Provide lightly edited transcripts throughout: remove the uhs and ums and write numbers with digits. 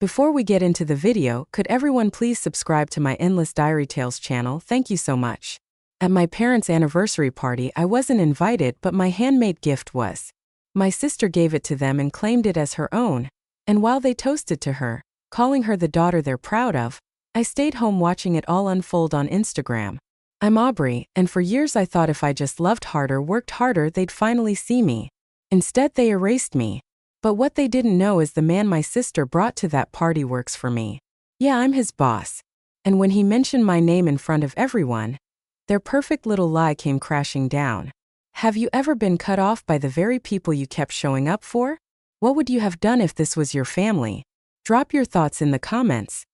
Before we get into the video, could everyone please subscribe to my Endless Diary Tales channel? Thank you so much. At my parents' anniversary party, I wasn't invited, but my handmade gift was. My sister gave it to them and claimed it as her own, and while they toasted to her, calling her the daughter they're proud of, I stayed home watching it all unfold on Instagram. I'm Aubrey, and for years I thought if I just loved harder, worked harder, they'd finally see me. Instead, they erased me. But what they didn't know is the man my sister brought to that party works for me. Yeah, I'm his boss. And when he mentioned my name in front of everyone, their perfect little lie came crashing down. Have you ever been cut off by the very people you kept showing up for? What would you have done if this was your family? Drop your thoughts in the comments.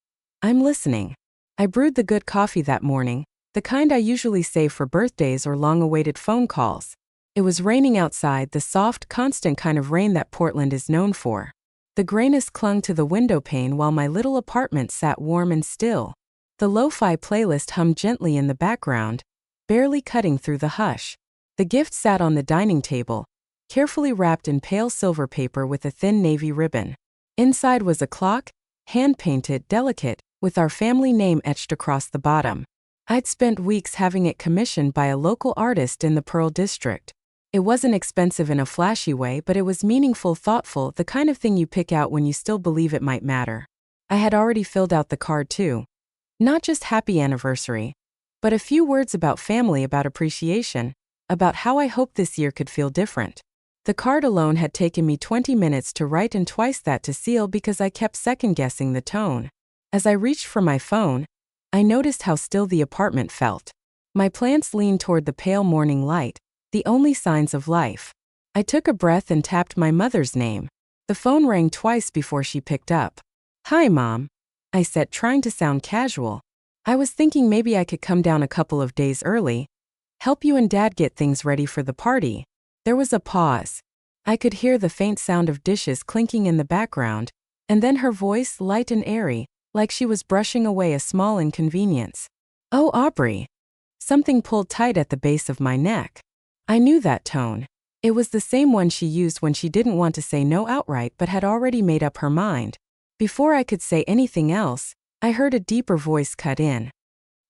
I'm listening. I brewed the good coffee that morning, the kind I usually save for birthdays or long-awaited phone calls. It was raining outside, the soft, constant kind of rain that Portland is known for. The grayness clung to the window pane while my little apartment sat warm and still. The lo-fi playlist hummed gently in the background, barely cutting through the hush. The gift sat on the dining table, carefully wrapped in pale silver paper with a thin navy ribbon. Inside was a clock, hand-painted, delicate, with our family name etched across the bottom. I'd spent weeks having it commissioned by a local artist in the Pearl District. It wasn't expensive in a flashy way, but it was meaningful, thoughtful, the kind of thing you pick out when you still believe it might matter. I had already filled out the card too. Not just happy anniversary, but a few words about family, about appreciation, about how I hoped this year could feel different. The card alone had taken me 20 minutes to write and twice that to seal because I kept second-guessing the tone. As I reached for my phone, I noticed how still the apartment felt. My plants leaned toward the pale morning light, the only signs of life. I took a breath and tapped my mother's name. The phone rang twice before she picked up. "Hi, Mom," I said, trying to sound casual. "I was thinking maybe I could come down a couple of days early, help you and Dad get things ready for the party." There was a pause. I could hear the faint sound of dishes clinking in the background, and then her voice, light and airy, like she was brushing away a small inconvenience. "Oh, Aubrey." Something pulled tight at the base of my neck. I knew that tone. It was the same one she used when she didn't want to say no outright but had already made up her mind. Before I could say anything else, I heard a deeper voice cut in.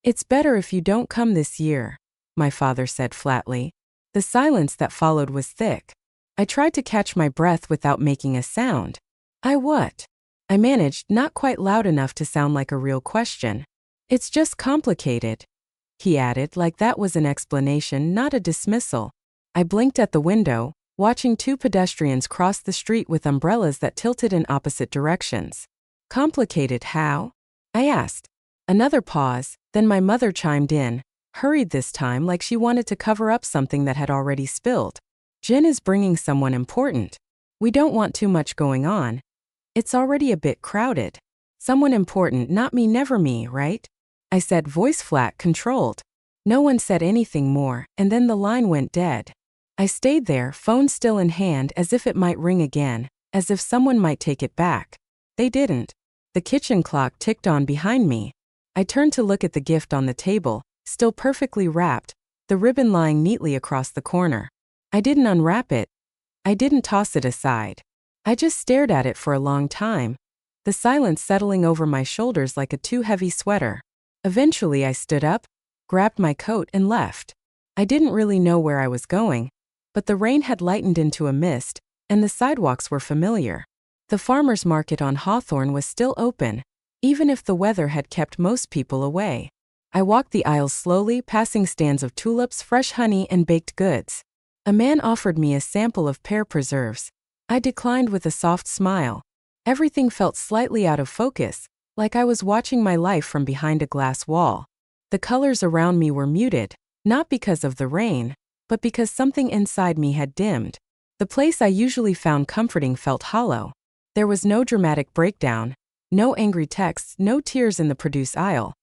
"It's better if you don't come this year," my father said flatly. The silence that followed was thick. I tried to catch my breath without making a sound. What?" I managed, not quite loud enough to sound like a real question. "It's just complicated," he added, like that was an explanation, not a dismissal. I blinked at the window, watching two pedestrians cross the street with umbrellas that tilted in opposite directions. "Complicated how?" I asked. Another pause, then my mother chimed in, hurried this time like she wanted to cover up something that had already spilled. "Jen is bringing someone important. We don't want too much going on. It's already a bit crowded. Someone important, not me, never me, right?" I said, voice flat, controlled. No one said anything more, and then the line went dead. I stayed there, phone still in hand, as if it might ring again, as if someone might take it back. They didn't. The kitchen clock ticked on behind me. I turned to look at the gift on the table, still perfectly wrapped, the ribbon lying neatly across the corner. I didn't unwrap it. I didn't toss it aside. I just stared at it for a long time, the silence settling over my shoulders like a too heavy sweater. Eventually I stood up, grabbed my coat and left. I didn't really know where I was going, but the rain had lightened into a mist, and the sidewalks were familiar. The farmer's market on Hawthorne was still open, even if the weather had kept most people away. I walked the aisles slowly, passing stands of tulips, fresh honey, and baked goods. A man offered me a sample of pear preserves. I declined with a soft smile. Everything felt slightly out of focus, like I was watching my life from behind a glass wall. The colors around me were muted, not because of the rain, but because something inside me had dimmed. The place I usually found comforting felt hollow. There was no dramatic breakdown, no angry texts, no tears in the produce aisle.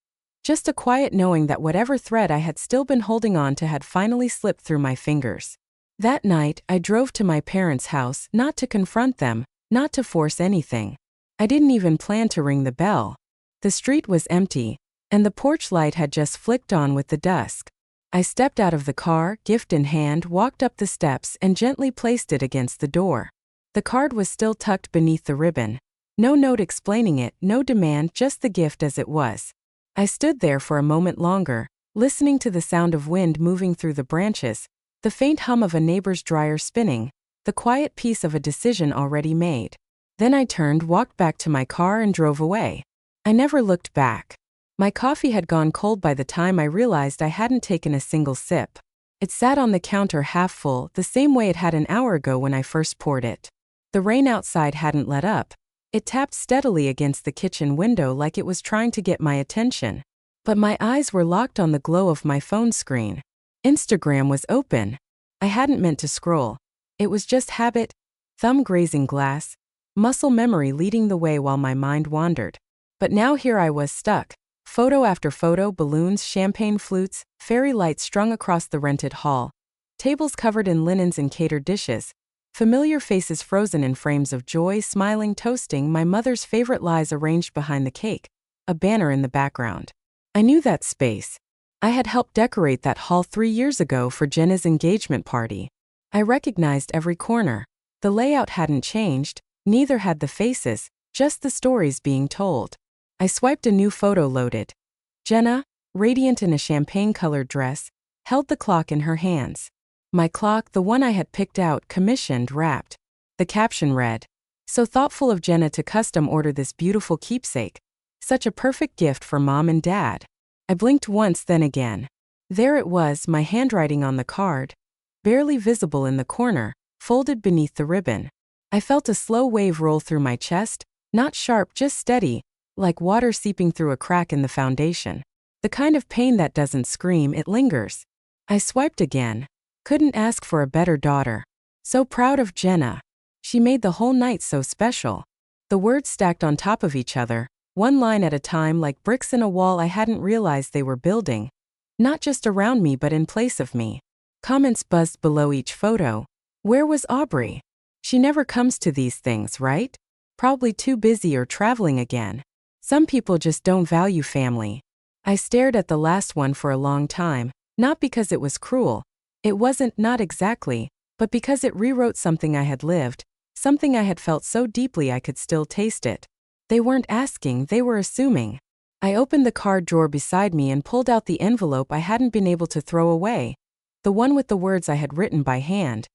Just a quiet knowing that whatever thread I had still been holding on to had finally slipped through my fingers. That night, I drove to my parents' house, not to confront them, not to force anything. I didn't even plan to ring the bell. The street was empty, and the porch light had just flicked on with the dusk. I stepped out of the car, gift in hand, walked up the steps and gently placed it against the door. The card was still tucked beneath the ribbon. No note explaining it, no demand, just the gift as it was. I stood there for a moment longer, listening to the sound of wind moving through the branches, the faint hum of a neighbor's dryer spinning, the quiet peace of a decision already made. Then I turned, walked back to my car and drove away. I never looked back. My coffee had gone cold by the time I realized I hadn't taken a single sip. It sat on the counter half full, the same way it had an hour ago when I first poured it. The rain outside hadn't let up. It tapped steadily against the kitchen window like it was trying to get my attention. But my eyes were locked on the glow of my phone screen. Instagram was open. I hadn't meant to scroll. It was just habit, thumb grazing glass, muscle memory leading the way while my mind wandered. But now here I was stuck. Photo after photo, balloons, champagne flutes, fairy lights strung across the rented hall, tables covered in linens and catered dishes, familiar faces frozen in frames of joy, smiling, toasting, my mother's favorite lies arranged behind the cake, a banner in the background. I knew that space. I had helped decorate that hall 3 years ago for Jenna's engagement party. I recognized every corner. The layout hadn't changed, neither had the faces, just the stories being told. I swiped, a new photo loaded. Jenna, radiant in a champagne-colored dress, held the clock in her hands. My clock, the one I had picked out, commissioned, wrapped. The caption read, "So thoughtful of Jenna to custom order this beautiful keepsake. Such a perfect gift for Mom and Dad." I blinked once, then again. There it was, my handwriting on the card, barely visible in the corner, folded beneath the ribbon. I felt a slow wave roll through my chest, not sharp, just steady, like water seeping through a crack in the foundation. The kind of pain that doesn't scream, it lingers. I swiped again. Couldn't ask for a better daughter. So proud of Jenna. She made the whole night so special. The words stacked on top of each other, one line at a time, like bricks in a wall I hadn't realized they were building. Not just around me but in place of me. Comments buzzed below each photo. Where was Aubrey? She never comes to these things, right? Probably too busy or traveling again. Some people just don't value family. I stared at the last one for a long time, not because it was cruel. It wasn't, not exactly, but because it rewrote something I had lived, something I had felt so deeply I could still taste it. They weren't asking, they were assuming. I opened the card drawer beside me and pulled out the envelope I hadn't been able to throw away. The one with the words I had written by hand.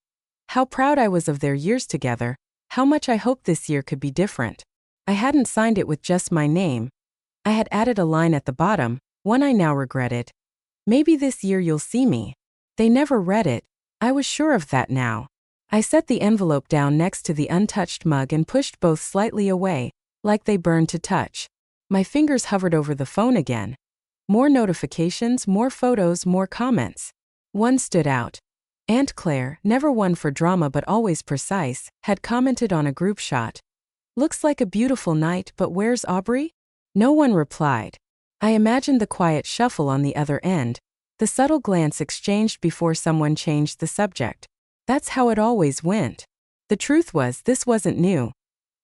How proud I was of their years together, how much I hoped this year could be different. I hadn't signed it with just my name. I had added a line at the bottom, one I now regretted. Maybe this year you'll see me. They never read it. I was sure of that now. I set the envelope down next to the untouched mug and pushed both slightly away, like they burned to touch. My fingers hovered over the phone again. More notifications, more photos, more comments. One stood out. Aunt Claire, never one for drama but always precise, had commented on a group shot. "Looks like a beautiful night, but where's Aubrey?" No one replied. I imagined the quiet shuffle on the other end, the subtle glance exchanged before someone changed the subject. That's how it always went. The truth was, this wasn't new.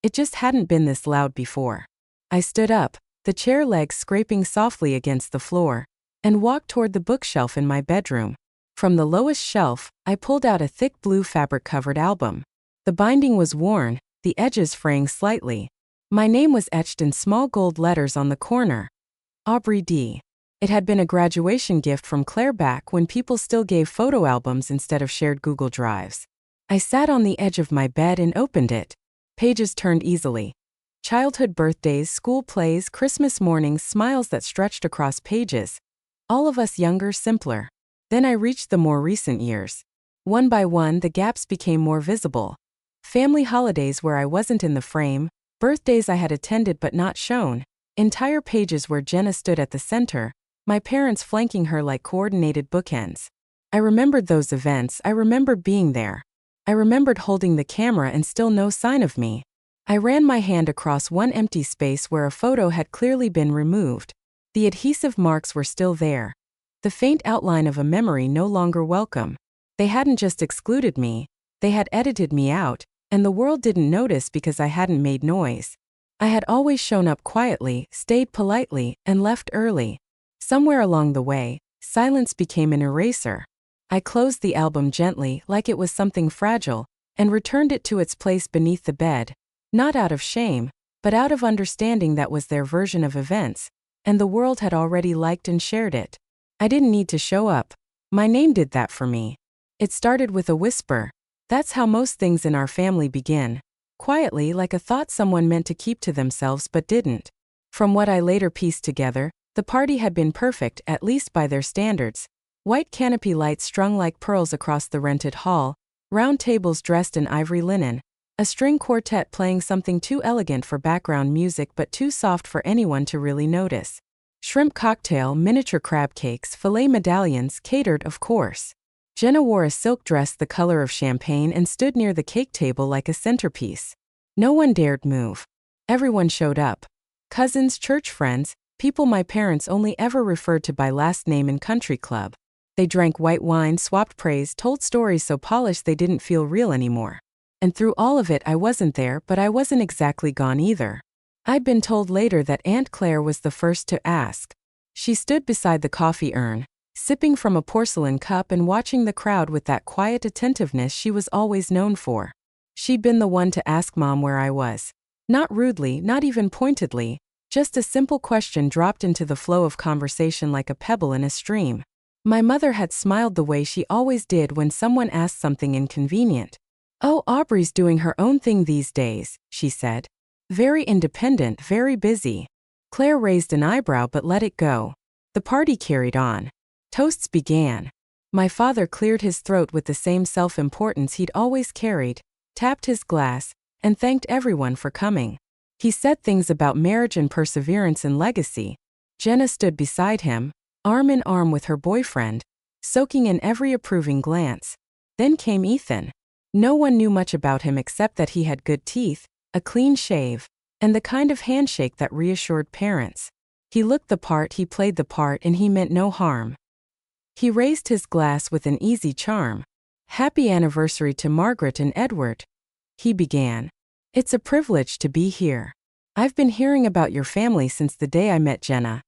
It just hadn't been this loud before. I stood up, the chair legs scraping softly against the floor, and walked toward the bookshelf in my bedroom. From the lowest shelf, I pulled out a thick blue fabric-covered album. The binding was worn, the edges fraying slightly. My name was etched in small gold letters on the corner. Aubrey D. It had been a graduation gift from Claire back when people still gave photo albums instead of shared Google Drives. I sat on the edge of my bed and opened it. Pages turned easily. Childhood birthdays, school plays, Christmas mornings, smiles that stretched across pages. All of us younger, simpler. Then I reached the more recent years. One by one, the gaps became more visible. Family holidays where I wasn't in the frame, birthdays I had attended but not shown, entire pages where Jenna stood at the center, my parents flanking her like coordinated bookends. I remembered those events, I remembered being there. I remembered holding the camera and still no sign of me. I ran my hand across one empty space where a photo had clearly been removed. The adhesive marks were still there. The faint outline of a memory no longer welcome. They hadn't just excluded me, they had edited me out, and the world didn't notice because I hadn't made noise. I had always shown up quietly, stayed politely, and left early. Somewhere along the way, silence became an eraser. I closed the album gently, like it was something fragile, and returned it to its place beneath the bed, not out of shame, but out of understanding that was their version of events, and the world had already liked and shared it. I didn't need to show up. My name did that for me. It started with a whisper. That's how most things in our family begin. Quietly, like a thought someone meant to keep to themselves but didn't. From what I later pieced together, the party had been perfect, at least by their standards. White canopy lights strung like pearls across the rented hall, round tables dressed in ivory linen, a string quartet playing something too elegant for background music but too soft for anyone to really notice. Shrimp cocktail, miniature crab cakes, filet medallions, catered, of course. Jenna wore a silk dress the color of champagne and stood near the cake table like a centerpiece. No one dared move. Everyone showed up. Cousins, church friends, people my parents only ever referred to by last name in country club. They drank white wine, swapped praise, told stories so polished they didn't feel real anymore. And through all of it I wasn't there, but I wasn't exactly gone either. I'd been told later that Aunt Claire was the first to ask. She stood beside the coffee urn, sipping from a porcelain cup and watching the crowd with that quiet attentiveness she was always known for. She'd been the one to ask Mom where I was. Not rudely, not even pointedly, just a simple question dropped into the flow of conversation like a pebble in a stream. My mother had smiled the way she always did when someone asked something inconvenient. "Oh, Aubrey's doing her own thing these days," she said. "Very independent, very busy." Claire raised an eyebrow but let it go. The party carried on. Toasts began. My father cleared his throat with the same self-importance he'd always carried, tapped his glass, and thanked everyone for coming. He said things about marriage and perseverance and legacy. Jenna stood beside him, arm in arm with her boyfriend, soaking in every approving glance. Then came Ethan. No one knew much about him except that he had good teeth, a clean shave, and the kind of handshake that reassured parents. He looked the part, he played the part, and he meant no harm. He raised his glass with an easy charm. "Happy anniversary to Margaret and Edward," he began. "It's a privilege to be here. I've been hearing about your family since the day I met Jenna.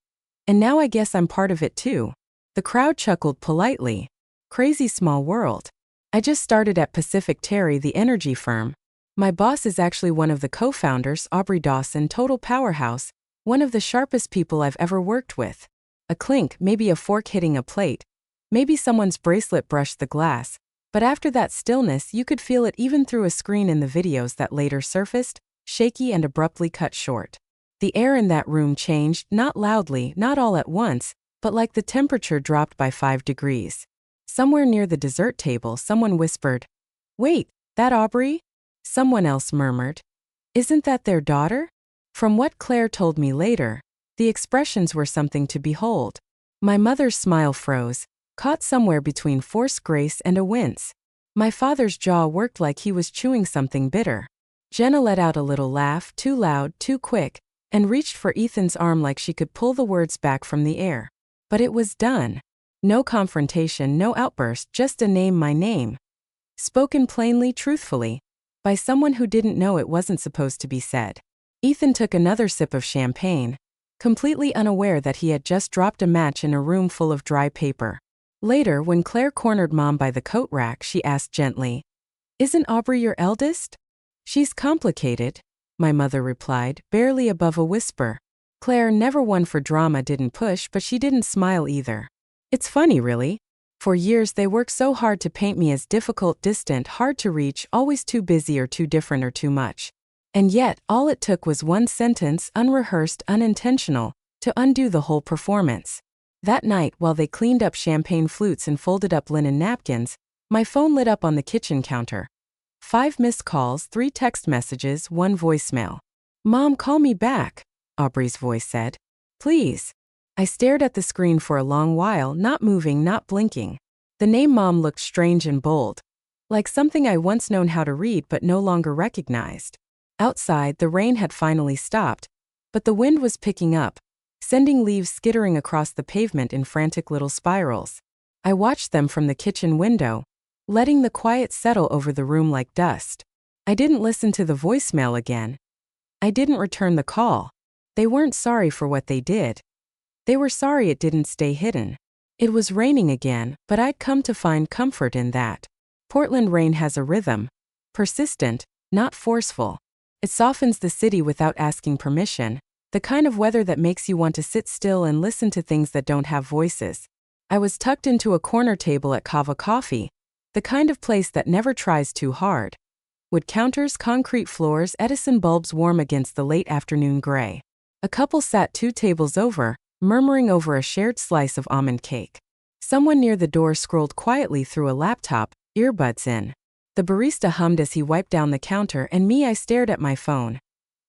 And now I guess I'm part of it too." The crowd chuckled politely. Crazy small world. I just started at Pacific Terry, the energy firm. My boss is actually one of the co-founders, Aubrey Dawson, total powerhouse, one of the sharpest people I've ever worked with. A clink, maybe a fork hitting a plate. Maybe someone's bracelet brushed the glass, but after that stillness you could feel it even through a screen in the videos that later surfaced, shaky and abruptly cut short. The air in that room changed, not loudly, not all at once, but like the temperature dropped by 5 degrees. Somewhere near the dessert table someone whispered, "Wait, that Aubrey?" Someone else murmured, "Isn't that their daughter?" From what Claire told me later, the expressions were something to behold. My mother's smile froze, caught somewhere between forced grace and a wince. My father's jaw worked like he was chewing something bitter. Jenna let out a little laugh, too loud, too quick, and reached for Ethan's arm like she could pull the words back from the air. But it was done. No confrontation, no outburst, just a name, my name. Spoken plainly, truthfully, by someone who didn't know it wasn't supposed to be said. Ethan took another sip of champagne, completely unaware that he had just dropped a match in a room full of dry paper. Later, when Claire cornered Mom by the coat rack, she asked gently, "Isn't Aubrey your eldest?" "She's complicated," my mother replied, barely above a whisper. Claire, never one for drama, didn't push, but she didn't smile either. "It's funny, really. For years they worked so hard to paint me as difficult, distant, hard to reach, always too busy or too different or too much. And yet, all it took was one sentence, unrehearsed, unintentional, to undo the whole performance. That night, while they cleaned up champagne flutes and folded up linen napkins, my phone lit up on the kitchen counter. 5 missed calls, 3 text messages, 1 voicemail. "Mom, call me back," Aubrey's voice said. "Please." I stared at the screen for a long while, not moving, not blinking. The name Mom looked strange and bold, like something I once known how to read but no longer recognized. Outside, the rain had finally stopped, but the wind was picking up, sending leaves skittering across the pavement in frantic little spirals. I watched them from the kitchen window, letting the quiet settle over the room like dust. I didn't listen to the voicemail again. I didn't return the call. They weren't sorry for what they did. They were sorry it didn't stay hidden. It was raining again, but I'd come to find comfort in that. Portland rain has a rhythm. Persistent, not forceful. It softens the city without asking permission, the kind of weather that makes you want to sit still and listen to things that don't have voices. I was tucked into a corner table at Kava Coffee, the kind of place that never tries too hard. Wood counters, concrete floors, Edison bulbs warm against the late afternoon gray. A couple sat 2 tables over, murmuring over a shared slice of almond cake. Someone near the door scrolled quietly through a laptop, earbuds in. The barista hummed as he wiped down the counter, and I stared at my phone.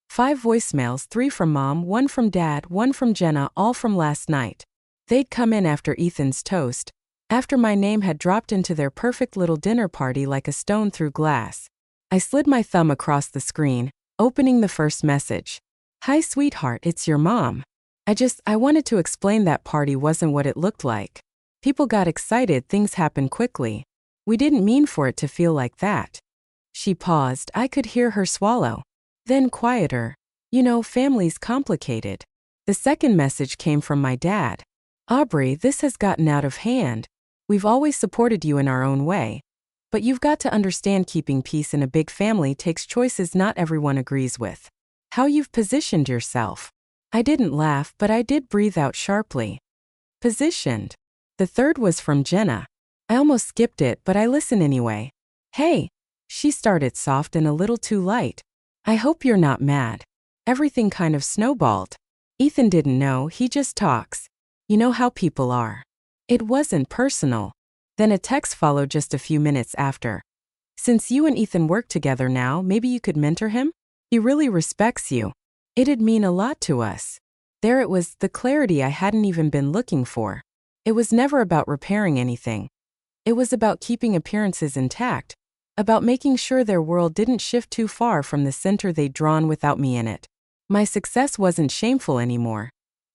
5 voicemails, 3 from Mom, 1 from Dad, 1 from Jenna, all from last night. They'd come in after Ethan's toast, after my name had dropped into their perfect little dinner party like a stone through glass. I slid my thumb across the screen, opening the first message. "Hi sweetheart, it's your mom. I wanted to explain that party wasn't what it looked like. People got excited, things happened quickly. We didn't mean for it to feel like that." She paused. I could hear her swallow. Then quieter. "You know, family's complicated." The second message came from my dad. "Aubrey, this has gotten out of hand. We've always supported you in our own way. But you've got to understand, keeping peace in a big family takes choices not everyone agrees with. How you've positioned yourself." I didn't laugh, but I did breathe out sharply. "Positioned?" The third was from Jenna. I almost skipped it, but I listened anyway. "Hey." She started soft and a little too light. "I hope you're not mad." Everything kind of snowballed. Ethan didn't know, he just talks. You know how people are. It wasn't personal. Then a text followed just a few minutes after. "Since you and Ethan work together now, maybe you could mentor him? He really respects you. It'd mean a lot to us." There it was, the clarity I hadn't even been looking for. It was never about repairing anything. It was about keeping appearances intact, about making sure their world didn't shift too far from the center they'd drawn without me in it. My success wasn't shameful anymore.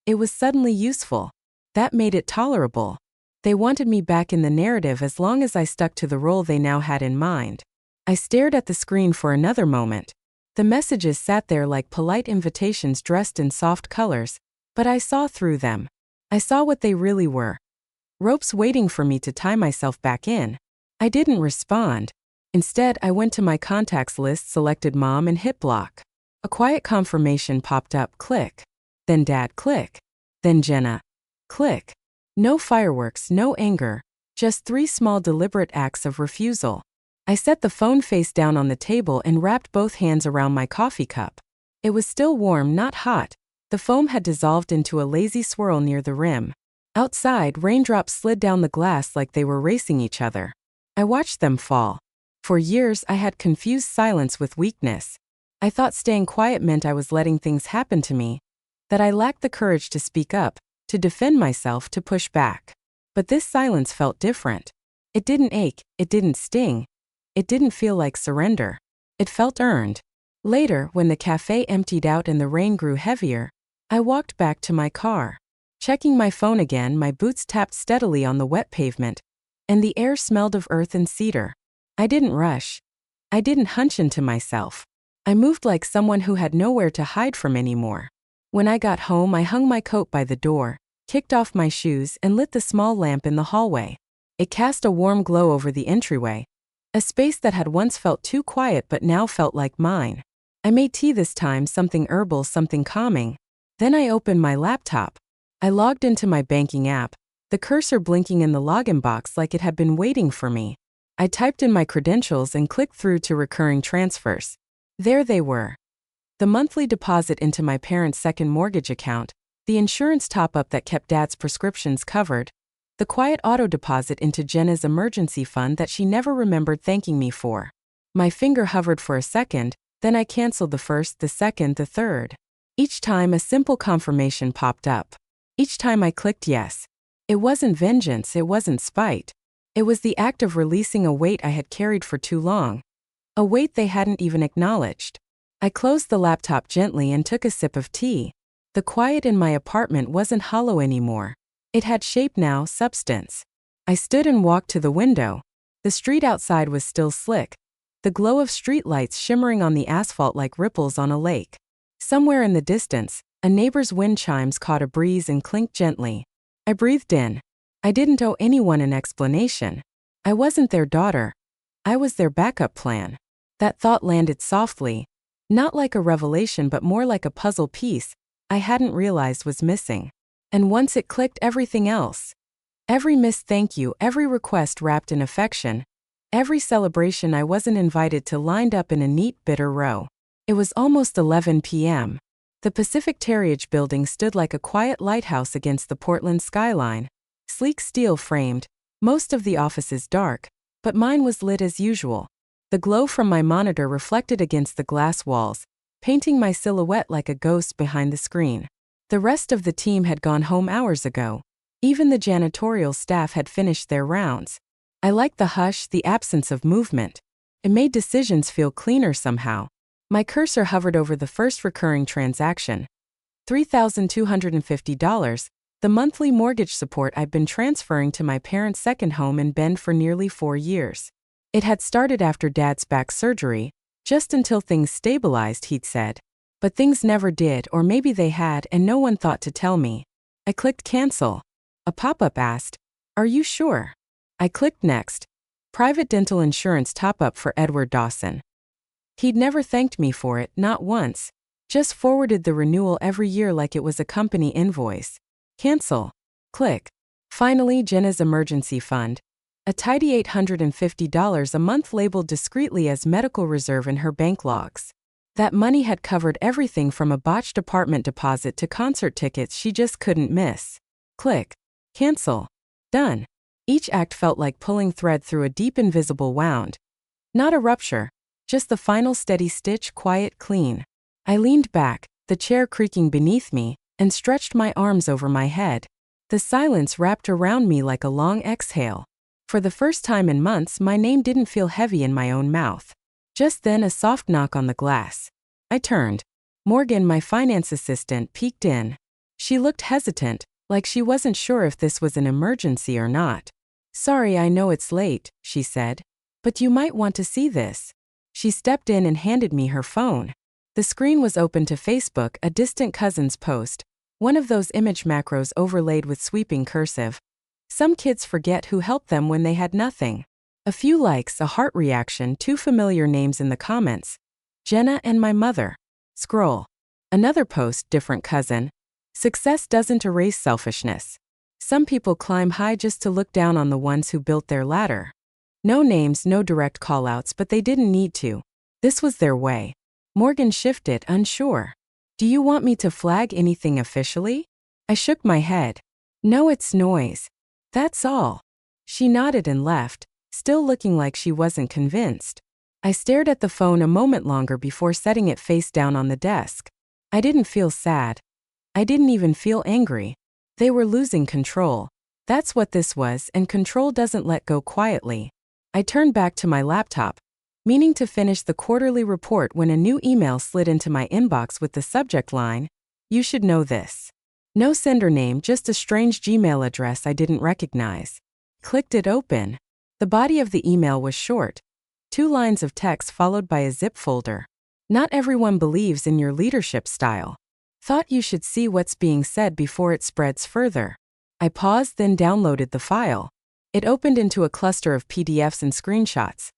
It was suddenly useful. That made it tolerable. They wanted me back in the narrative as long as I stuck to the role they now had in mind. I stared at the screen for another moment. The messages sat there like polite invitations dressed in soft colors, but I saw through them. I saw what they really were. Ropes waiting for me to tie myself back in. I didn't respond. Instead, I went to my contacts list, selected Mom, and hit block. A quiet confirmation popped up, click. Then Dad, click. Then Jenna, click. No fireworks, no anger, just 3 small deliberate acts of refusal. I set the phone face down on the table and wrapped both hands around my coffee cup. It was still warm, not hot. The foam had dissolved into a lazy swirl near the rim. Outside, raindrops slid down the glass like they were racing each other. I watched them fall. For years, I had confused silence with weakness. I thought staying quiet meant I was letting things happen to me, that I lacked the courage to speak up, to defend myself, to push back. But this silence felt different. It didn't ache, it didn't sting. It didn't feel like surrender. It felt earned. Later, when the cafe emptied out and the rain grew heavier, I walked back to my car. Checking my phone again, my boots tapped steadily on the wet pavement, and the air smelled of earth and cedar. I didn't rush. I didn't hunch into myself. I moved like someone who had nowhere to hide from anymore. When I got home, I hung my coat by the door, kicked off my shoes, and lit the small lamp in the hallway. It cast a warm glow over the entryway, a space that had once felt too quiet but now felt like mine. I made tea this time, something herbal, something calming. Then I opened my laptop. I logged into my banking app, the cursor blinking in the login box like it had been waiting for me. I typed in my credentials and clicked through to recurring transfers. There they were. The monthly deposit into my parents' second mortgage account, the insurance top-up that kept Dad's prescriptions covered, the quiet auto deposit into Jenna's emergency fund that she never remembered thanking me for. My finger hovered for a second, then I canceled the first, the second, the third. Each time a simple confirmation popped up. Each time I clicked yes. It wasn't vengeance, it wasn't spite. It was the act of releasing a weight I had carried for too long. A weight they hadn't even acknowledged. I closed the laptop gently and took a sip of tea. The quiet in my apartment wasn't hollow anymore. It had shape now, substance. I stood and walked to the window. The street outside was still slick, the glow of streetlights shimmering on the asphalt like ripples on a lake. Somewhere in the distance, a neighbor's wind chimes caught a breeze and clinked gently. I breathed in. I didn't owe anyone an explanation. I wasn't their daughter. I was their backup plan. That thought landed softly. Not like a revelation but more like a puzzle piece I hadn't realized was missing. And once it clicked, everything else. Every missed thank you, every request wrapped in affection, every celebration I wasn't invited to lined up in a neat, bitter row. It was almost 11 p.m. The Pacific Terrage building stood like a quiet lighthouse against the Portland skyline. Sleek steel framed, most of the offices dark, but mine was lit as usual. The glow from my monitor reflected against the glass walls, painting my silhouette like a ghost behind the screen. The rest of the team had gone home hours ago. Even the janitorial staff had finished their rounds. I liked the hush, the absence of movement. It made decisions feel cleaner somehow. My cursor hovered over the first recurring transaction. $3,250, the monthly mortgage support I'd been transferring to my parents' second home in Bend for nearly 4 years. It had started after Dad's back surgery, just until things stabilized, he'd said. But things never did, or maybe they had and no one thought to tell me. I clicked cancel. A pop-up asked, "Are you sure?" I clicked next. Private dental insurance top-up for Edward Dawson. He'd never thanked me for it, not once. Just forwarded the renewal every year like it was a company invoice. Cancel. Click. Finally, Jenna's emergency fund. A tidy $850 a month labeled discreetly as medical reserve in her bank logs. That money had covered everything from a botched apartment deposit to concert tickets she just couldn't miss. Click. Cancel. Done. Each act felt like pulling thread through a deep invisible wound. Not a rupture, just the final steady stitch, quiet, clean. I leaned back, the chair creaking beneath me, and stretched my arms over my head. The silence wrapped around me like a long exhale. For the first time in months, my name didn't feel heavy in my own mouth. Just then, a soft knock on the glass. I turned. Morgan, my finance assistant, peeked in. She looked hesitant, like she wasn't sure if this was an emergency or not. "Sorry, I know it's late," she said. "But you might want to see this." She stepped in and handed me her phone. The screen was open to Facebook, a distant cousin's post, one of those image macros overlaid with sweeping cursive. Some kids forget who helped them when they had nothing. A few likes, a heart reaction, 2 familiar names in the comments. Jenna and my mother. Scroll. Another post, different cousin. Success doesn't erase selfishness. Some people climb high just to look down on the ones who built their ladder. No names, no direct callouts, but they didn't need to. This was their way. Morgan shifted, unsure. "Do you want me to flag anything officially?" I shook my head. "No, it's noise. That's all." She nodded and left, still looking like she wasn't convinced. I stared at the phone a moment longer before setting it face down on the desk. I didn't feel sad. I didn't even feel angry. They were losing control. That's what this was, and control doesn't let go quietly. I turned back to my laptop, meaning to finish the quarterly report when a new email slid into my inbox with the subject line, "You should know this." No sender name, just a strange Gmail address I didn't recognize. Clicked it open. The body of the email was short. 2 lines of text followed by a zip folder. "Not everyone believes in your leadership style. Thought you should see what's being said before it spreads further." I paused, then downloaded the file. It opened into a cluster of PDFs and screenshots.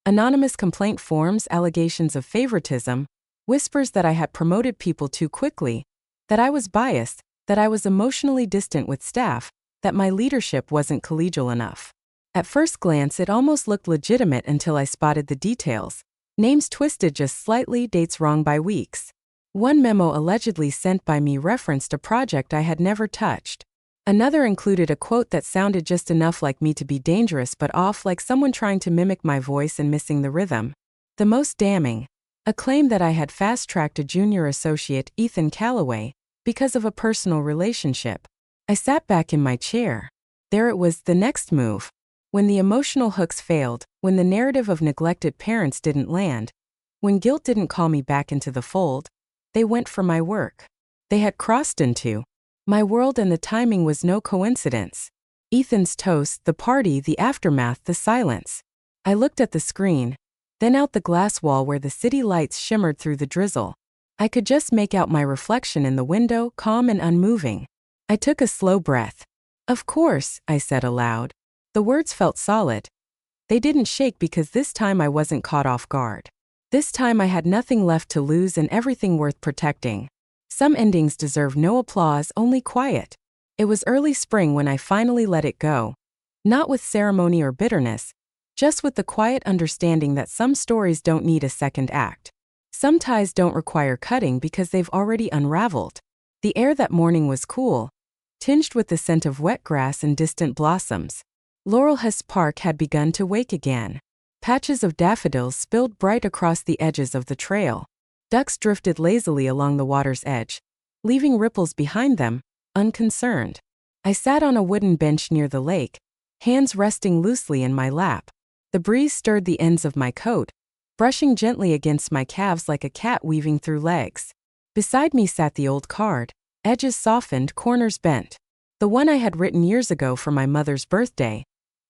Anonymous complaint forms, allegations of favoritism, whispers that I had promoted people too quickly, that I was biased, that I was emotionally distant with staff, that my leadership wasn't collegial enough. At first glance, it almost looked legitimate until I spotted the details. Names twisted just slightly, dates wrong by weeks. One memo allegedly sent by me referenced a project I had never touched. Another included a quote that sounded just enough like me to be dangerous but off, like someone trying to mimic my voice and missing the rhythm. The most damning, a claim that I had fast-tracked a junior associate, Ethan Calloway, because of a personal relationship. I sat back in my chair. There it was, the next move. When the emotional hooks failed, when the narrative of neglected parents didn't land, when guilt didn't call me back into the fold, they went for my work. They had crossed into my world, and the timing was no coincidence. Ethan's toast, the party, the aftermath, the silence. I looked at the screen, then out the glass wall where the city lights shimmered through the drizzle. I could just make out my reflection in the window, calm and unmoving. I took a slow breath. "Of course," I said aloud. The words felt solid. They didn't shake because this time I wasn't caught off guard. This time I had nothing left to lose and everything worth protecting. Some endings deserve no applause, only quiet. It was early spring when I finally let it go. Not with ceremony or bitterness, just with the quiet understanding that some stories don't need a second act. Some ties don't require cutting because they've already unraveled. The air that morning was cool, tinged with the scent of wet grass and distant blossoms. Laurelhurst Park had begun to wake again. Patches of daffodils spilled bright across the edges of the trail. Ducks drifted lazily along the water's edge, leaving ripples behind them, unconcerned. I sat on a wooden bench near the lake, hands resting loosely in my lap. The breeze stirred the ends of my coat, brushing gently against my calves like a cat weaving through legs. Beside me sat the old card, edges softened, corners bent. The one I had written years ago for my mother's birthday.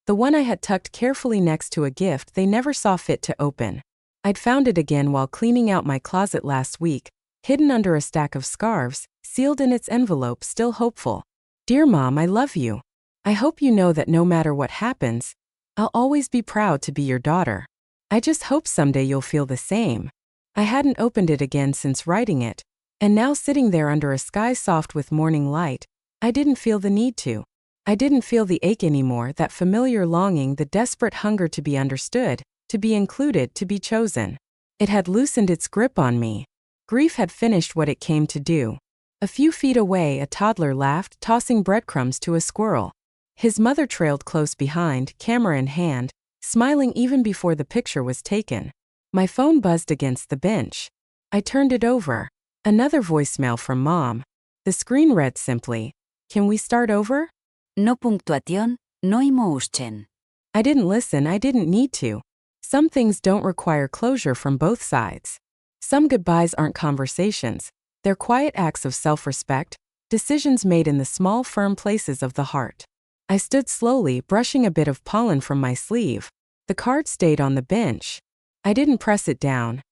The one I had tucked carefully next to a gift they never saw fit to open. I'd found it again while cleaning out my closet last week, hidden under a stack of scarves, sealed in its envelope, still hopeful. Dear Mom, I love you. I hope you know that no matter what happens, I'll always be proud to be your daughter. I just hope someday you'll feel the same. I hadn't opened it again since writing it, and now sitting there under a sky soft with morning light, I didn't feel the need to. I didn't feel the ache anymore, that familiar longing, the desperate hunger to be understood, to be included, to be chosen. It had loosened its grip on me. Grief had finished what it came to do. A few feet away, a toddler laughed, tossing breadcrumbs to a squirrel. His mother trailed close behind, camera in hand, smiling even before the picture was taken. My phone buzzed against the bench. I turned it over. Another voicemail from Mom. The screen read simply, "Can we start over?" No punktuación, no emotion. I didn't listen, I didn't need to. Some things don't require closure from both sides. Some goodbyes aren't conversations. They're quiet acts of self-respect, decisions made in the small, firm places of the heart. I stood slowly, brushing a bit of pollen from my sleeve. The card stayed on the bench. I didn't press it down.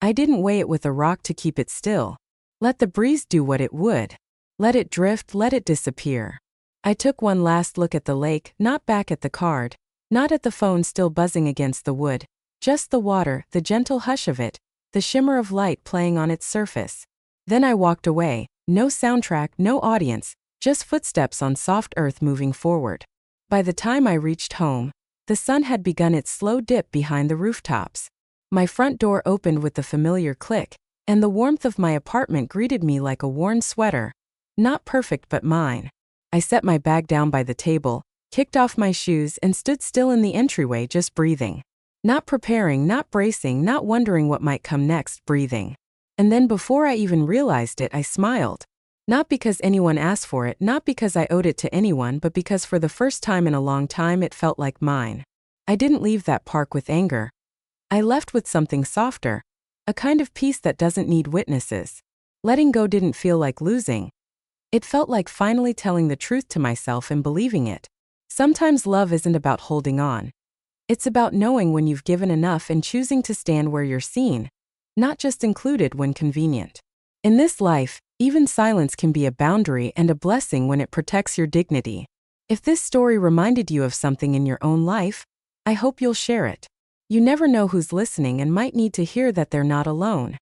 I didn't weigh it with a rock to keep it still. Let the breeze do what it would. Let it drift, let it disappear. I took one last look at the lake, not back at the card, not at the phone still buzzing against the wood, just the water, the gentle hush of it, the shimmer of light playing on its surface. Then I walked away, no soundtrack, no audience, just footsteps on soft earth moving forward. By the time I reached home, the sun had begun its slow dip behind the rooftops. My front door opened with the familiar click, and the warmth of my apartment greeted me like a worn sweater. Not perfect, but mine. I set my bag down by the table, kicked off my shoes, and stood still in the entryway, just breathing. Not preparing, not bracing, not wondering what might come next, breathing. And then before I even realized it, I smiled. Not because anyone asked for it, not because I owed it to anyone, but because for the first time in a long time it felt like mine. I didn't leave that park with anger. I left with something softer, a kind of peace that doesn't need witnesses. Letting go didn't feel like losing. It felt like finally telling the truth to myself and believing it. Sometimes love isn't about holding on. It's about knowing when you've given enough and choosing to stand where you're seen, not just included when convenient. In this life, even silence can be a boundary and a blessing when it protects your dignity. If this story reminded you of something in your own life, I hope you'll share it. You never know who's listening and might need to hear that they're not alone.